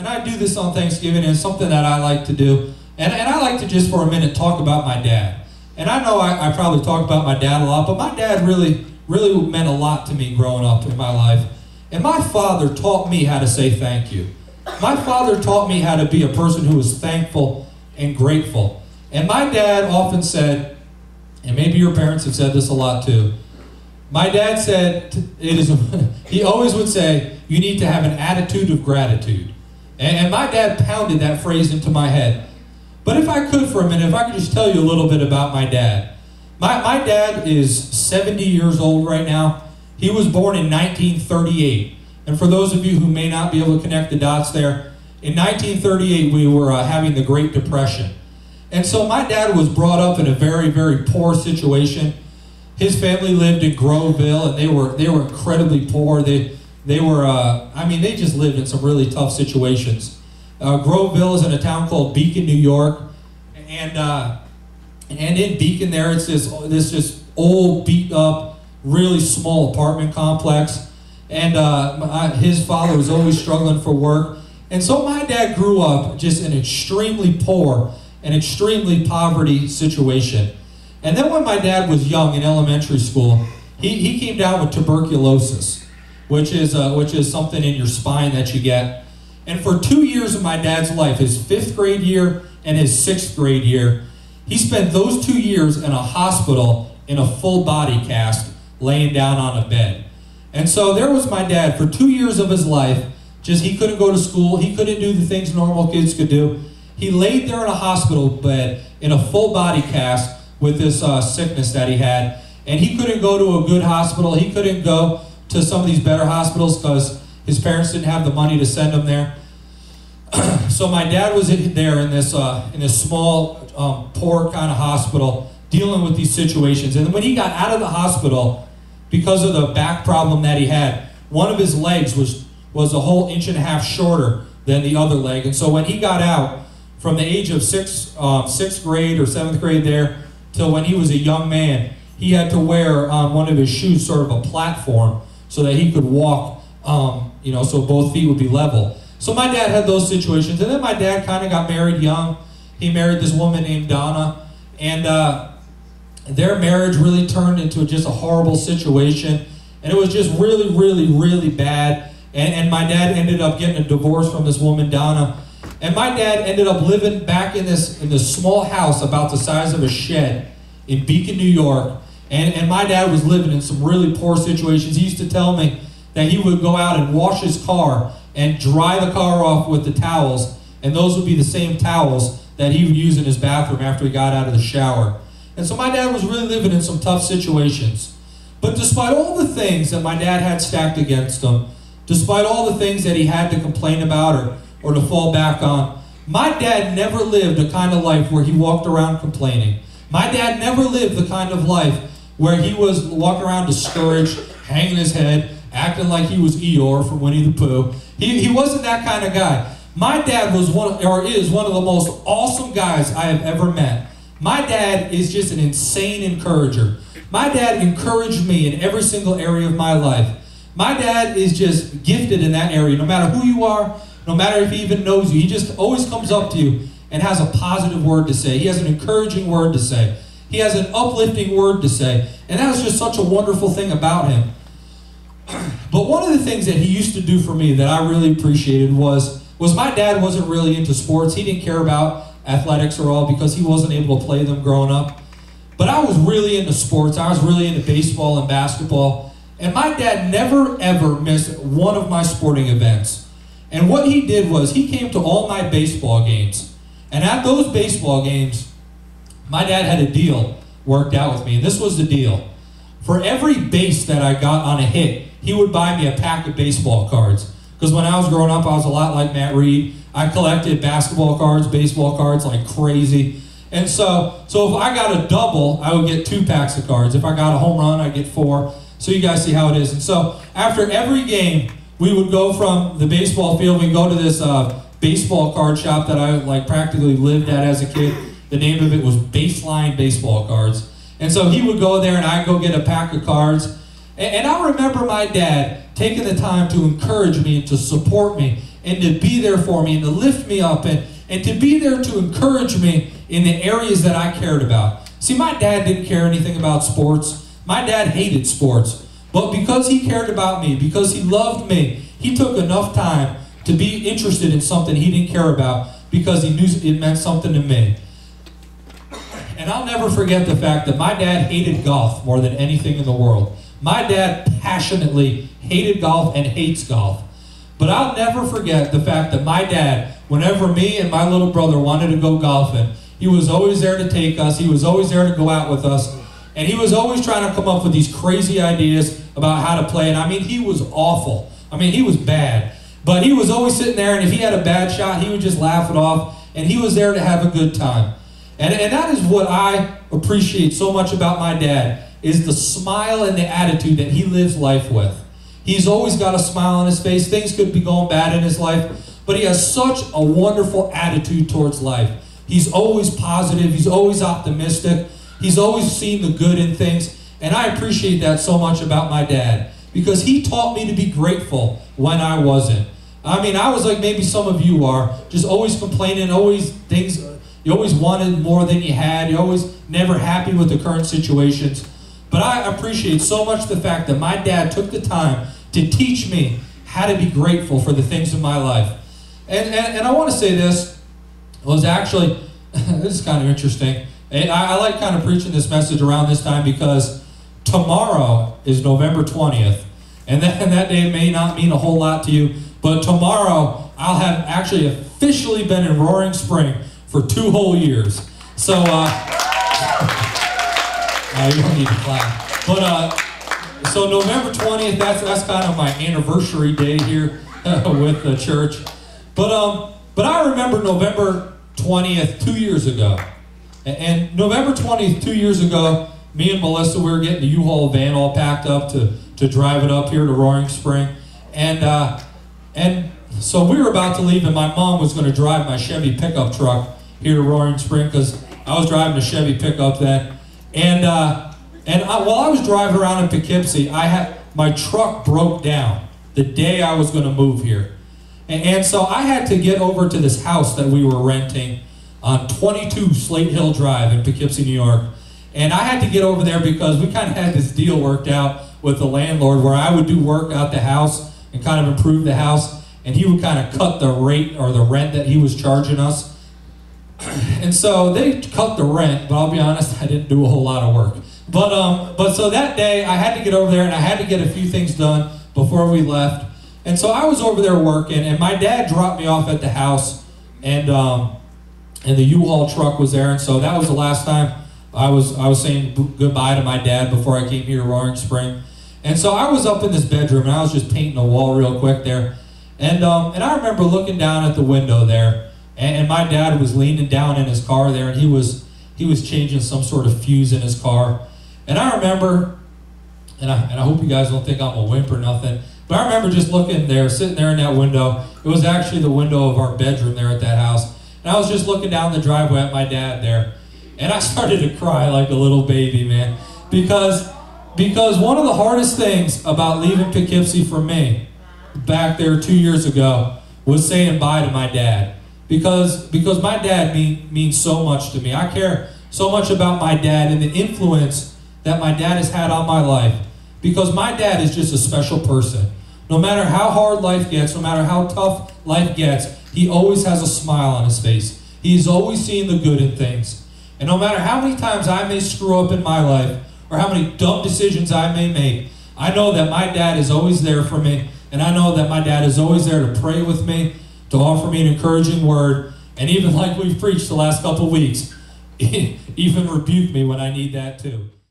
I do this on Thanksgiving, and it's something that I like to do. And I like to just for a minute talk about my dad. And I know I probably talk about my dad a lot, but my dad really meant a lot to me growing up in my life. And my father taught me how to say thank you. My father taught me how to be a person who is thankful and grateful. And my dad often said, and maybe your parents have said this a lot too, my dad said, he always would say, you need to have an attitude of gratitude. And my dad pounded that phrase into my head. But if I could for a minute, if I could just tell you a little bit about my dad. My dad is 70 years old right now. He was born in 1938. And for those of you who may not be able to connect the dots there, in 1938 we were having the Great Depression. And so my dad was brought up in a very, very poor situation. His family lived in Groveville, and they were incredibly poor. They just lived in some really tough situations. Groveville is in a town called Beacon, New York, and in Beacon there, it's this just old, beat up, really small apartment complex. And his father was always struggling for work, and so my dad grew up just in an extremely poor and extremely poverty situation. And then when my dad was young in elementary school, he came down with tuberculosis, which is something in your spine that you get. And for 2 years of my dad's life, his 5th grade year and his 6th grade year, he spent those 2 years in a hospital in a full body cast, laying down on a bed. And so there was my dad for 2 years of his life, he couldn't go to school, he couldn't do the things normal kids could do. He laid there in a hospital bed in a full body cast with this sickness that he had. And he couldn't go to a good hospital, he couldn't go to some of these better hospitals because his parents didn't have the money to send him there. So my dad was there in this small, poor kind of hospital, dealing with these situations. And when he got out of the hospital, because of the back problem that he had, one of his legs was a whole 1.5 inches shorter than the other leg. And so when he got out, from the age of 6th grade or 7th grade there, till when he was a young man, he had to wear on one of his shoes sort of a platform so that he could walk, so both feet would be level. So my dad had those situations. And then my dad kind of got married young. He married this woman named Donna. And their marriage really turned into just a horrible situation. And it was just really, really, really bad. And my dad ended up getting a divorce from this woman, Donna. And my dad ended up living back in this small house about the size of a shed in Beacon, New York. And my dad was living in some really poor situations. He used to tell me that he would go out and wash his car and dry the car off with the towels, and those would be the same towels that he would use in his bathroom after he got out of the shower. And so my dad was really living in some tough situations. But despite all the things that my dad had stacked against him, despite all the things that he had to complain about or to fall back on, my dad never lived a kind of life where he walked around complaining. My dad never lived the kind of life where he was walking around discouraged, hanging his head, acting like he was Eeyore from Winnie the Pooh. He wasn't that kind of guy. My dad is one of the most awesome guys I have ever met. My dad is just an insane encourager. My dad encouraged me in every single area of my life. My dad is just gifted in that area. No matter who you are, no matter if he even knows you, he just always comes up to you and has a positive word to say. He has an encouraging word to say. He has an uplifting word to say. And that was just such a wonderful thing about him. But one of the things that he used to do for me that I really appreciated was my dad wasn't really into sports. He didn't care about athletics or all because he wasn't able to play them growing up. But I was really into sports. I was really into baseball and basketball. And my dad never, ever missed one of my sporting events. And what he did was he came to all my baseball games. And at those baseball games, my dad had a deal worked out with me. And this was the deal. For every base that I got on a hit, he would buy me a pack of baseball cards. Because when I was growing up, I was a lot like Matt Reed. I collected basketball cards, baseball cards like crazy. And so if I got a double, I would get 2 packs of cards. If I got a home run, I'd get 4. So you guys see how it is. And so after every game, we would go from the baseball field, we'd go to this baseball card shop that I practically lived at as a kid. The name of it was Baseline Baseball Cards. And so he would go there and I'd go get a pack of cards. And I remember my dad taking the time to encourage me and to support me and to be there for me and to lift me up and to be there to encourage me in the areas that I cared about. See, my dad didn't care anything about sports. My dad hated sports. But because he cared about me, because he loved me, he took enough time to be interested in something he didn't care about because he knew it meant something to me. And I'll never forget the fact that my dad hated golf more than anything in the world. My dad passionately hated golf and hates golf. But I'll never forget the fact that my dad, whenever me and my little brother wanted to go golfing, he was always there to take us. He was always there to go out with us. And he was always trying to come up with these crazy ideas about how to play. And I mean, he was awful. I mean, he was bad. But he was always sitting there, and if he had a bad shot, he would just laugh it off. And he was there to have a good time. And that is what I appreciate so much about my dad, is the smile and the attitude that he lives life with. He's always got a smile on his face. Things could be going bad in his life, but he has such a wonderful attitude towards life. He's always positive. He's always optimistic. He's always seen the good in things. And I appreciate that so much about my dad, because he taught me to be grateful when I wasn't. I mean, I was like maybe some of you are, just always complaining, always things, you always wanted more than you had. You're always never happy with the current situations. But I appreciate so much the fact that my dad took the time to teach me how to be grateful for the things in my life. And I want to say this was actually, this is kind of interesting. I like kind of preaching this message around this time because tomorrow is November 20th. And that day may not mean a whole lot to you, but tomorrow I'll have actually officially been in Roaring Spring for 2 whole years. So, you don't need to clap. But, so November 20th, that's kind of my anniversary day here with the church. But I remember November 20th 2 years ago. And November 20th 2 years ago, me and Melissa, we were getting the U-Haul van all packed up to drive it up here to Roaring Spring. And so we were about to leave, and my mom was going to drive my Chevy pickup truck here to Roaring Spring, because I was driving a Chevy pickup then. While I was driving around in Poughkeepsie, my truck broke down the day I was going to move here. And so I had to get over to this house that we were renting on 22 Slate Hill Drive in Poughkeepsie, New York. And I had to get over there because we kind of had this deal worked out with the landlord where I would do work out the house and kind of improve the house, and he would kind of cut the rate or the rent that he was charging us. And so they cut the rent, but I'll be honest, I didn't do a whole lot of work. But so that day I had to get over there, and I had to get a few things done before we left. And so I was over there working, and my dad dropped me off at the house, and the U-Haul truck was there. And so that was the last time I was saying goodbye to my dad before I came here to Roaring Spring. And so I was up in this bedroom, and I was just painting a wall real quick there. And I remember looking down at the window there, and my dad was leaning down in his car there, and he was changing some sort of fuse in his car. And I remember, and I hope you guys don't think I'm a wimp or nothing, but I remember just looking there, sitting there in that window. It was actually the window of our bedroom there at that house. And I was just looking down the driveway at my dad there. And I started to cry like a little baby, man. Because one of the hardest things about leaving Poughkeepsie for me back there 2 years ago was saying bye to my dad. Because my dad means so much to me. I care so much about my dad and the influence that my dad has had on my life. Because my dad is just a special person. No matter how hard life gets, no matter how tough life gets, he always has a smile on his face. He's always seeing the good in things. And no matter how many times I may screw up in my life, or how many dumb decisions I may make, I know that my dad is always there for me, and I know that my dad is always there to pray with me, to offer me an encouraging word, and even like we've preached the last couple weeks, even rebuke me when I need that too.